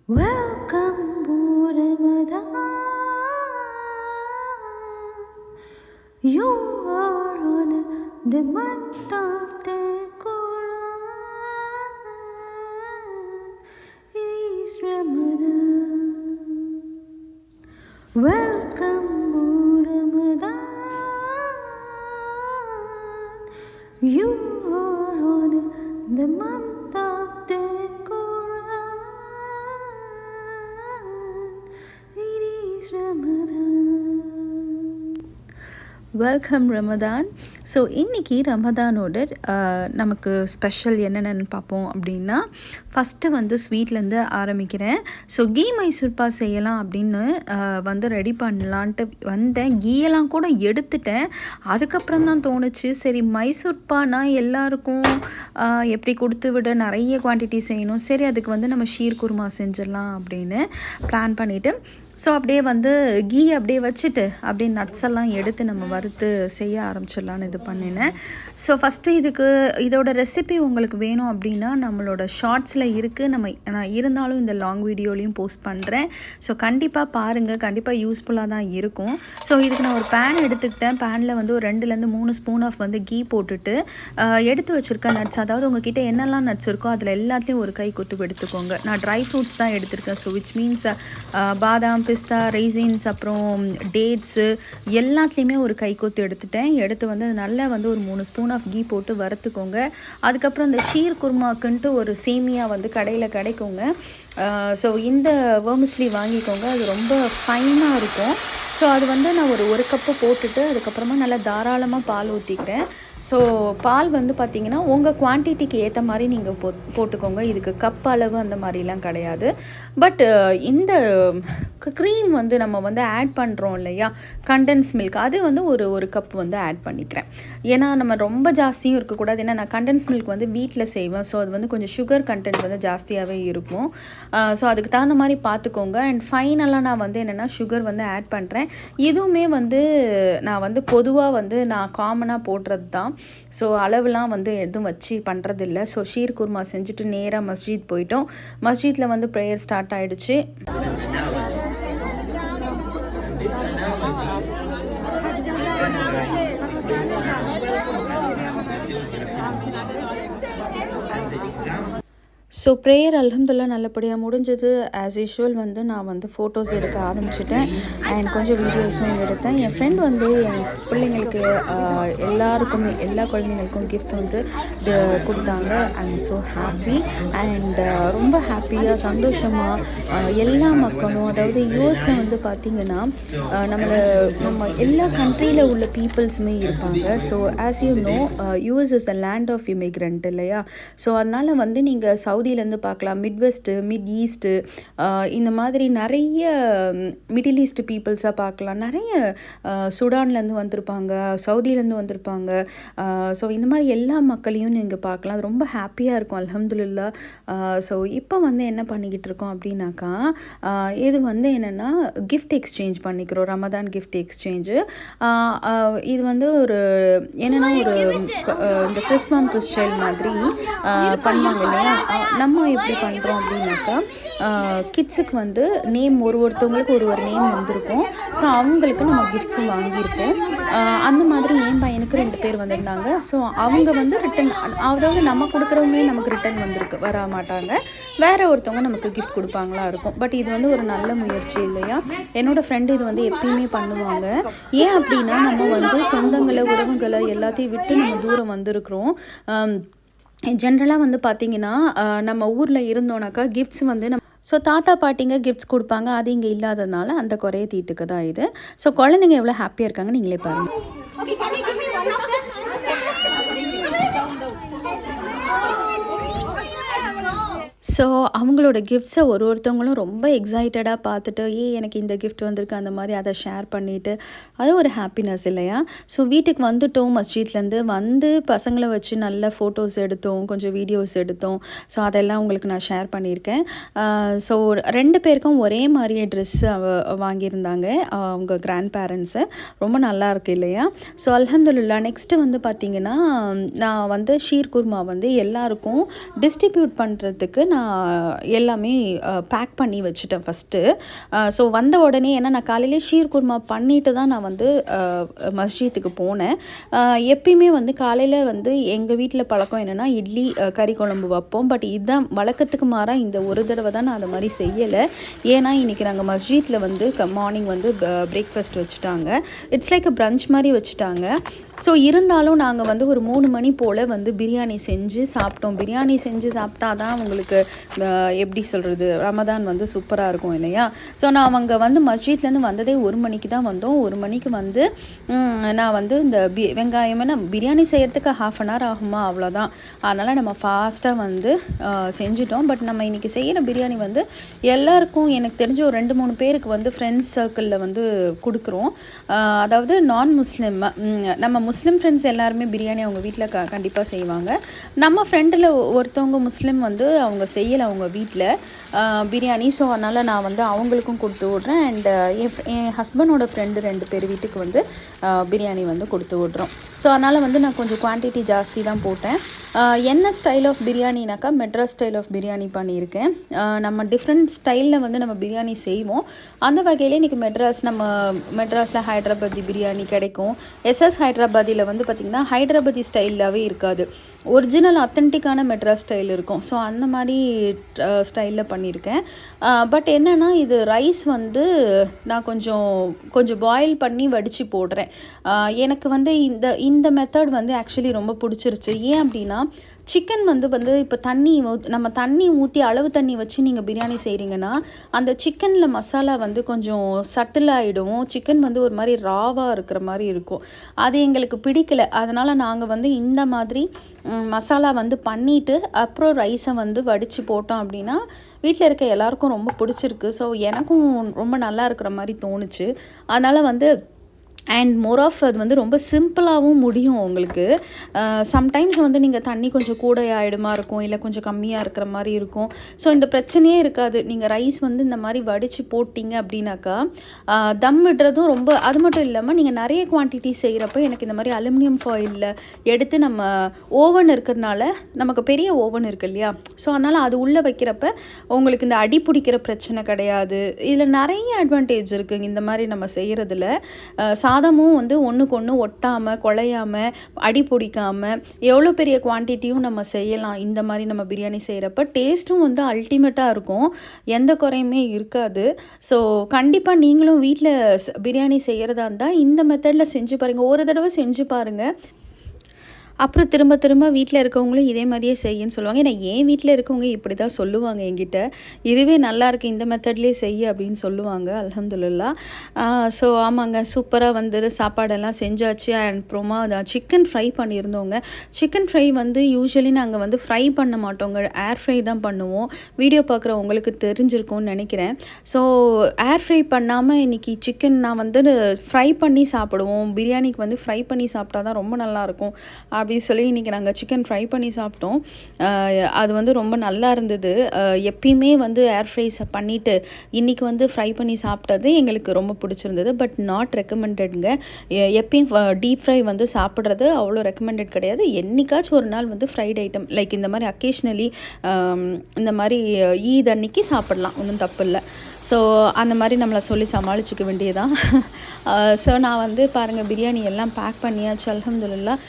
Welcome to Ramadan. You are on the month of the Quran. It is Ramadan. Welcome to Ramadan. You are on the month of the Quran. It is Ramadan. Welcome Ramadan. So இன்றைக்கி ரமதானோட நமக்கு special என்னென்னு பார்ப்போம் அப்படின்னா, first வந்து ஸ்வீட்லேருந்து ஆரம்பிக்கிறேன். So key Mysore pak செய்யலாம் அப்படின்னு வந்து ரெடி பண்ணலான்ட்டு வந்தேன். கீயெல்லாம் கூட எடுத்துட்டேன். அதுக்கப்புறம் தான் தோணுச்சு, சரி மைசூர்பானா எல்லாருக்கும் எப்படி கொடுத்து விட நிறைய குவான்டிட்டி செய்யணும், சரி அதுக்கு வந்து நம்ம ஷீர் குருமா செஞ்சிடலாம் அப்படின்னு பிளான் பண்ணிவிட்டு, ஸோ அப்படியே வந்து கீ அப்படியே வச்சுட்டு அப்படியே நட்ஸ் எல்லாம் எடுத்து நம்ம வறுத்து செய்ய ஆரம்பிச்சிடலான்னு இது பண்ணினேன். ஸோ ஃபஸ்ட்டு இதோட ரெசிபி உங்களுக்கு வேணும் அப்படின்னா நம்மளோட ஷார்ட்ஸில் இருக்குது. நான் இருந்தாலும் இந்த லாங் வீடியோலையும் போஸ்ட் பண்ணுறேன். ஸோ கண்டிப்பாக பாருங்கள், கண்டிப்பாக யூஸ்ஃபுல்லாக தான் இருக்கும். ஸோ இதுக்கு நான் ஒரு பேன் எடுத்துக்கிட்டேன். பேனில் வந்து ஒரு 2-3 ஸ்பூன் ஆஃப் வந்து கீ போட்டுட்டு எடுத்து வச்சுருக்க நட்ஸ், அதாவது உங்ககிட்ட என்னெல்லாம் நட்ஸ் இருக்கோ அதில் எல்லாத்துலேயும் ஒரு கை கொத்து எடுத்துக்கோங்க. நான் ட்ரை ஃப்ரூட்ஸ் தான் எடுத்திருக்கேன். ஸோ விச் மீன்ஸ் பாதாம், பிஸ்தா, ரைசின்ஸ், அப்புறம் டேட்ஸு எல்லாத்துலேயுமே ஒரு கை கொத்து எடுத்துட்டேன். எடுத்து வந்து நல்லா வந்து ஒரு 3 ஸ்பூன் ஆஃப் கீ போட்டு வறுத்துக்கோங்க. அதுக்கப்புறம் இந்த ஷீர் குருமாக்குன்ட்டு ஒரு சேமியா வந்து கடையில் கிடைக்குங்க. ஸோ இந்த வெர்மிஸ்லி வாங்கிக்கோங்க, அது ரொம்ப ஃபைனாக இருக்கும். ஸோ அது வந்து நான் ஒரு கப்பு போட்டுட்டு அதுக்கப்புறமா நல்லா தாராளமாக பால் ஊற்றிக்கிறேன். ஸோ பால் வந்து பார்த்திங்கன்னா உங்கள் குவான்டிட்டிக்கு ஏற்ற மாதிரி நீங்கள் போட்டுக்கோங்க. இதுக்கு கப் அளவு அந்த மாதிரிலாம் கிடையாது. பட் இந்த க்ரீம் வந்து நம்ம வந்து ஆட் பண்ணுறோம் இல்லையா, கண்டென்ஸ் மில்க், அது வந்து ஒரு கப் வந்து ஆட் பண்ணிக்கிறேன். ஏன்னா நம்ம ரொம்ப ஜாஸ்தியும் இருக்கக்கூடாது. ஏன்னா நான் கண்டென்ஸ் மில்க் வந்து வீட்டில் செய்வேன். ஸோ அது வந்து கொஞ்சம் சுகர் கண்டென்ட் வந்து ஜாஸ்தியாகவே இருக்கும். ஸோ அதுக்கு தகுந்த மாதிரி பார்த்துக்கோங்க. அண்ட் ஃபைனலாக நான் வந்து என்னென்னா சுகர் வந்து ஆட் பண்ணுறேன். இதுவுமே வந்து நான் வந்து பொதுவாக வந்து நான் காமனாக போடுறது தான். ஸோ அளவுலாம் வந்து எதுவும் வச்சு பண்ணுறதில்ல. ஸோ ஷீர் குருமா செஞ்சுட்டு நேராக மஸ்ஜித் போயிட்டோம். மஸ்ஜித்தில் வந்து ப்ரேயர் ஸ்டார்ட் ஆகிடுச்சு. ஸோ ப்ரேயர் அல்ஹம்துலில்லாஹ் நல்லபடியாக முடிஞ்சது. ஆஸ் யூஷுவல் வந்து நான் வந்து ஃபோட்டோஸ் எடுக்க ஆரம்பிச்சிட்டேன். அண்ட் கொஞ்சம் வீடியோஸும் எடுத்தேன். என் ஃப்ரெண்ட் வந்து என் பிள்ளைங்களுக்கு எல்லாருக்குமே, எல்லா குழந்தைங்களுக்கும் கிஃப்ட்ஸ் வந்து கொடுத்தாங்க. I am so happy. And ரொம்ப ஹாப்பியாக சந்தோஷமாக எல்லா மக்களும், அதாவது யூஎஸில் வந்து பார்த்திங்கன்னா நம்ம எல்லா கண்ட்ரியில் உள்ள பீப்புள்ஸுமே இருப்பாங்க. So as you know, US is the land of immigrant இல்லையா. ஸோ அதனால் வந்து நீங்கள் சவுதியிலேருந்து பார்க்கலாம், மிட்வெஸ்ட்டு, மிட் ஈஸ்ட்டு, இந்த மாதிரி நிறைய மிடில் ஈஸ்ட் பீப்புள்ஸாக பார்க்கலாம். நிறைய சுடான்லேருந்து வந்திருப்பாங்க, சவுதியிலேருந்து வந்திருப்பாங்க. ஸோ இந்த மாதிரி எல்லா மக்களையும் நீங்கள் பார்க்கலாம். அது ரொம்ப ஹாப்பியாக இருக்கும் அல்ஹம்துலில்லாஹ். ஸோ இப்போ வந்து என்ன பண்ணிக்கிட்டு இருக்கோம் அப்படின்னாக்கா, இது வந்து என்னென்னா கிஃப்ட் எக்ஸ்சேஞ்ச் பண்ணிக்கிறோம். Ramadan gift exchange. இது வந்து ஒரு என்னென்னா இந்த கிறிஸ்மம் கிறிஸ்டைல் மாதிரி பண்ணுவாங்க இல்லையா. நம்ம எப்படி பண்ணுறோம் அப்படின்னாக்கா, கிட்ஸுக்கு வந்து நேம் ஒருத்தவங்களுக்கு ஒரு நேம் வந்திருக்கும். ஸோ அவங்களுக்கு நம்ம கிஃப்ட்ஸ் வாங்கியிருப்போம். அந்த மாதிரி என் பையனுக்கு 2 பேர் வந்திருந்தாங்க. ஸோ அவங்க வந்து ரிட்டன், அதாவது நம்ம கொடுக்குறவங்களே நமக்கு ரிட்டன் வர மாட்டாங்க, வேற ஒருத்தவங்க நமக்கு கிஃப்ட் கொடுப்பாங்களா இருக்கும். பட் இது வந்து ஒரு நல்ல முயற்சி இல்லையா. என்னோடய ஃப்ரெண்டு இது வந்து எப்பயுமே பண்ணுவாங்க. ஏன் அப்படின்னா, நம்ம வந்து சொந்தங்களை, உறவுகளை எல்லாத்தையும் விட்டு நம்ம தூரம் வந்திருக்கிறோம். ஜென்ரலாக வந்து பார்த்திங்கன்னா, நம்ம ஊரில் இருந்தோன்னாக்கா கிஃப்ட்ஸ் வந்து ஸோ தாத்தா பாட்டிங்க கிஃப்ட்ஸ் கொடுப்பாங்க. அது இங்கே இல்லாததுனால அந்த குறைய தீர்த்துக்க தான் இது. ஸோ குழந்தைங்க எவ்வளோ ஹாப்பியாக இருக்காங்க நீங்களே பாருங்கள். ஸோ அவங்களோட கிஃப்ட்ஸை ஒருத்தவங்களும் ரொம்ப எக்ஸைட்டடாக பார்த்துட்டு, எனக்கு இந்த கிஃப்ட் வந்திருக்கு அந்த மாதிரி அதை ஷேர் பண்ணிவிட்டு, அது ஒரு ஹாப்பினஸ் இல்லையா. ஸோ வீட்டுக்கு வந்துட்டோம், மஸ்ஜித்லேருந்து வந்து பசங்களை வச்சு நல்ல ஃபோட்டோஸ் எடுத்தோம், கொஞ்சம் வீடியோஸ் எடுத்தோம். ஸோ அதெல்லாம் உங்களுக்கு நான் ஷேர் பண்ணியிருக்கேன். ஸோ 2 பேருக்கும் ஒரே மாதிரியே ட்ரெஸ்ஸு வாங்கியிருந்தாங்க அவங்க கிராண்ட் பேரண்ட்ஸு. ரொம்ப நல்லா இருக்குது இல்லையா. ஸோ அல்ஹம்துலில்லாஹ். நெக்ஸ்ட்டு வந்து பார்த்திங்கன்னா, நான் வந்து ஷீர் குர்மா வந்து எல்லாருக்கும் டிஸ்ட்ரிபியூட் பண்ணுறதுக்கு நான் நான் எல்லாமே பேக் பண்ணி வச்சுட்டேன் ஃபஸ்ட்டு. ஸோ வந்த உடனே ஏன்னா நான் காலையிலே ஷீர் குருமா பண்ணிட்டு தான் நான் வந்து மஸ்ஜித்துக்கு போனேன். எப்பயுமே வந்து காலையில் வந்து எங்கள் வீட்டில் பழக்கம் என்னென்னா இட்லி கறி குழம்பு வைப்போம். பட் இதுதான் வழக்கத்துக்கு மாறாக இந்த ஒரு தடவை தான் நான் அதை மாதிரி செய்யலை. ஏன்னா இன்றைக்கி நாங்கள் மஸ்ஜித்தில் வந்து மார்னிங் வந்து பிரேக்ஃபாஸ்ட் வச்சுட்டாங்க. இட்ஸ் லைக் பிரஞ்ச் மாதிரி வச்சுட்டாங்க. ஸோ இருந்தாலும் நாங்கள் வந்து ஒரு 3 மணி போல் வந்து பிரியாணி செஞ்சு சாப்பிட்டோம். பிரியாணி செஞ்சு சாப்பிட்டா தான் உங்களுக்கு எப்படி சொல்கிறது, ரமதான் வந்து சூப்பராக இருக்கும் இல்லையா? ஸோ நான் அவங்க வந்து மஸ்ஜித்லேருந்து வந்ததே 1 மணிக்கு தான் வந்தோம். 1 மணிக்கு வந்து நான் வந்து இந்த வெங்காயமே பிரியாணி செய்கிறதுக்கு 1/2 அன் ஹவர் ஆகுமா, அவ்வளோதான். அதனால் நம்ம ஃபாஸ்ட்டாக வந்து செஞ்சிட்டோம். பட் நம்ம இன்றைக்கி செய்கிற பிரியாணி வந்து எல்லாருக்கும் எனக்கு தெரிஞ்ச ஒரு 2-3 பேருக்கு வந்து ஃப்ரெண்ட்ஸ் சர்க்கிளில் வந்து கொடுக்குறோம். அதாவது நான் முஸ்லீம், நம்ம முஸ்லீம் ஃப்ரெண்ட்ஸ் எல்லாருமே பிரியாணி அவங்க வீட்டில் கண்டிப்பாக செய்வாங்க. நம்ம ஃப்ரெண்டில் ஒருத்தவங்க முஸ்லீம் வந்து அவங்க செய்யலை அவங்க வீட்டில் பிரியாணி. ஸோ அதனால் நான் வந்து அவங்களுக்கும் கொடுத்து விட்றேன். அண்ட் என் ஹஸ்பண்டோட ஃப்ரெண்டு 2 பேர் வீட்டுக்கு வந்து பிரியாணி வந்து கொடுத்து விட்றோம். ஸோ அதனால் வந்து நான் கொஞ்சம் குவான்டிட்டி ஜாஸ்தி தான் போட்டேன். என்ன ஸ்டைல் ஆஃப் பிரியாணினாக்கா மெட்ராஸ் ஸ்டைல் ஆஃப் பிரியாணி பண்ணியிருக்கேன். நம்ம டிஃப்ரெண்ட் ஸ்டைலில் வந்து நம்ம பிரியாணி செய்வோம். அந்த வகையில் இன்றைக்கி நம்ம மெட்ராஸில் ஹைதராபாதி பிரியாணி கிடைக்கும். எஸ்எஸ் ஹைதராபாதியில் வந்து பார்த்திங்கன்னா ஹைதராபாதி ஸ்டைலாகவே இருக்காது, ஒரிஜினல் அத்தன்டிக்கான மெட்ராஸ் ஸ்டைல் இருக்கும். ஸோ அந்த மாதிரி ஸ்டைலில் பண்ணியிருக்கேன். பட் என்னென்னா இது ரைஸ் வந்து நான் கொஞ்சம் பாயில் பண்ணி வடித்து போடுறேன். எனக்கு வந்து இந்த மெத்தட் வந்து ஆக்சுவலி ரொம்ப பிடிச்சிருச்சு. ஏன் அப்படின்னா சிக்கன் வந்து இப்போ நம்ம தண்ணி ஊற்றி அளவு தண்ணி வச்சு நீங்கள் பிரியாணி செய்கிறீங்கன்னா அந்த சிக்கனில் மசாலா வந்து கொஞ்சம் சட்டிலாகிடும். சிக்கன் வந்து ஒரு மாதிரி ராவாக இருக்கிற மாதிரி இருக்கும். அது எங்களுக்கு பிடிக்கலை. அதனால் நாங்கள் வந்து இந்த மாதிரி மசாலா வந்து பண்ணிவிட்டு அப்புறம் ரைஸை வந்து வடித்து போட்டோம் அப்படின்னா வீட்டில் இருக்க எல்லாருக்கும் ரொம்ப பிடிச்சிருக்கு. ஸோ எனக்கும் ரொம்ப நல்லா இருக்கிற மாதிரி தோணுச்சு. அதனால் வந்து அண்ட் மோர் ஆஃப் அது வந்து ரொம்ப சிம்பிளாகவும் முடியும் உங்களுக்கு. சம்டைம்ஸ் வந்து நீங்கள் தண்ணி கொஞ்சம் கூட ஆகிடுமா இருக்கும், இல்லை கொஞ்சம் கம்மியாக இருக்கிற மாதிரி இருக்கும். ஸோ இந்த பிரச்சனையே இருக்காது. நீங்கள் ரைஸ் வந்து இந்த மாதிரி வடித்து போட்டிங்க அப்படின்னாக்கா தம் விடுறதும் ரொம்ப, அது மட்டும் இல்லாமல் நீங்கள் நிறைய குவான்டிட்டி செய்கிறப்ப எனக்கு இந்த மாதிரி அலுமினியம் ஃபாயிலில் எடுத்து நம்ம ஓவன் இருக்கிறதுனால நமக்கு பெரிய ஓவன் இருக்குது இல்லையா? ஸோ அதனால் அது உள்ளே வைக்கிறப்ப உங்களுக்கு இந்த அடி பிடிக்கிற பிரச்சனை கிடையாது. இதில் நிறைய அட்வான்டேஜ் இருக்குங்க இந்த மாதிரி நம்ம செய்கிறதுல. சாதமும் வந்து ஒன்றுக்கு ஒன்று ஒட்டாமல் குழையாமல் அடி பிடிக்காமல் எவ்வளோ பெரிய குவான்டிட்டியும் நம்ம செய்யலாம். இந்த மாதிரி நம்ம பிரியாணி செய்கிறப்ப டேஸ்ட்டும் வந்து அல்டிமேட்டாக இருக்கும், எந்த குறையுமே இருக்காது. ஸோ கண்டிப்பாக நீங்களும் வீட்டில் பிரியாணி செய்கிறதா இருந்தால் இந்த மெத்தடில் செஞ்சு பாருங்கள். ஒரு தடவை செஞ்சு பாருங்கள். அப்புறம் திரும்ப திரும்ப வீட்டில் இருக்கவங்களும் இதே மாதிரியே செய்யன்னு சொல்லுவாங்க. ஏன்னா என் வீட்டில் இருக்கவங்க இப்படி தான் சொல்லுவாங்க என்கிட்ட, இதுவே நல்லாயிருக்கு இந்த மெத்தட்லேயே செய்ய அப்படின்னு சொல்லுவாங்க. அல்ஹம்துலில்லாஹ். ஸோ ஆமாங்க, சூப்பராக வந்து சாப்பாடெல்லாம் செஞ்சாச்சு. அண்ட் அப்புறமா சிக்கன் ஃப்ரை பண்ணியிருந்தோங்க. சிக்கன் ஃப்ரை வந்து யூஸ்வலி நாங்கள் வந்து ஃப்ரை பண்ண மாட்டோங்க, ஏர் ஃப்ரை தான் பண்ணுவோம். வீடியோ பார்க்குற உங்களுக்கு தெரிஞ்சிருக்கும்னு நினைக்கிறேன். ஸோ ஏர் ஃப்ரை பண்ணாமல் இன்றைக்கி சிக்கன் நான் வந்து ஃப்ரை பண்ணி சாப்பிடுவோம். பிரியாணிக்கு வந்து ஃப்ரை பண்ணி சாப்பிட்டா தான் ரொம்ப நல்லாயிருக்கும் அப்படின்னு சொல்லி இன்றைக்கி நாங்கள் சிக்கன் ஃப்ரை பண்ணி சாப்பிட்டோம். அது வந்து ரொம்ப நல்லா இருந்தது. எப்பயுமே வந்து ஏர் ஃப்ரைஸ் பண்ணிவிட்டு இன்றைக்கி வந்து ஃப்ரை பண்ணி சாப்பிட்டது எங்களுக்கு ரொம்ப பிடிச்சிருந்தது. பட் நாட் ரெக்கமெண்டடுங்க. எப்பயும் டீப் ஃப்ரை வந்து சாப்பிட்றது அவ்வளோ ரெக்கமெண்டட் கிடையாது. என்றைக்காச்சும் ஒரு நாள் வந்து ஃப்ரைட் ஐட்டம் லைக் இந்த மாதிரி அக்கேஷ்னலி இந்த மாதிரி ஈத் அன்னைக்கு சாப்பிட்லாம், ஒன்றும் தப்பு இல்லை. ஸோ அந்த மாதிரி நம்மளை சொல்லி சமாளிச்சிக்க வேண்டியதான். ஸோ நான் வந்து பாருங்கள் பிரியாணி எல்லாம் பேக் பண்ணியாச்சு. அல்ஹம்துலில்லாஹ்.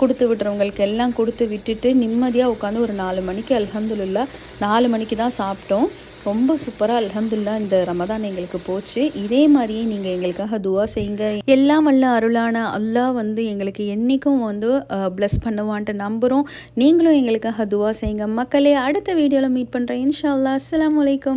கொடுத்து விடுறவங்களுக்கு எல்லாம் கொடுத்து விட்டுட்டு நிம்மதியாக உட்காந்து ஒரு 4 மணிக்கு அல்ஹம்துலில்லாஹ் 4 மணிக்கு தான் சாப்பிட்டோம். ரொம்ப சூப்பராக அல்ஹம்துலில்லாஹ் இந்த ரமதான் எங்களுக்கு போச்சு. இதே மாதிரியே நீங்கள் எங்களுக்காக துவா செய்யுங்க. எல்லாம் வல்ல அருளான அல்லாஹ் வந்து எங்களுக்கு என்றைக்கும் வந்து ப்ளஸ் பண்ணுவான்ட்டு நம்புகிறோம். நீங்களும் எங்களுக்காக துவா செய்யுங்க மக்களே. அடுத்த வீடியோவில் மீட் பண்ணுறேன் இன்ஷா அல்லாஹ். அஸ்ஸலாமு அலைக்கும்.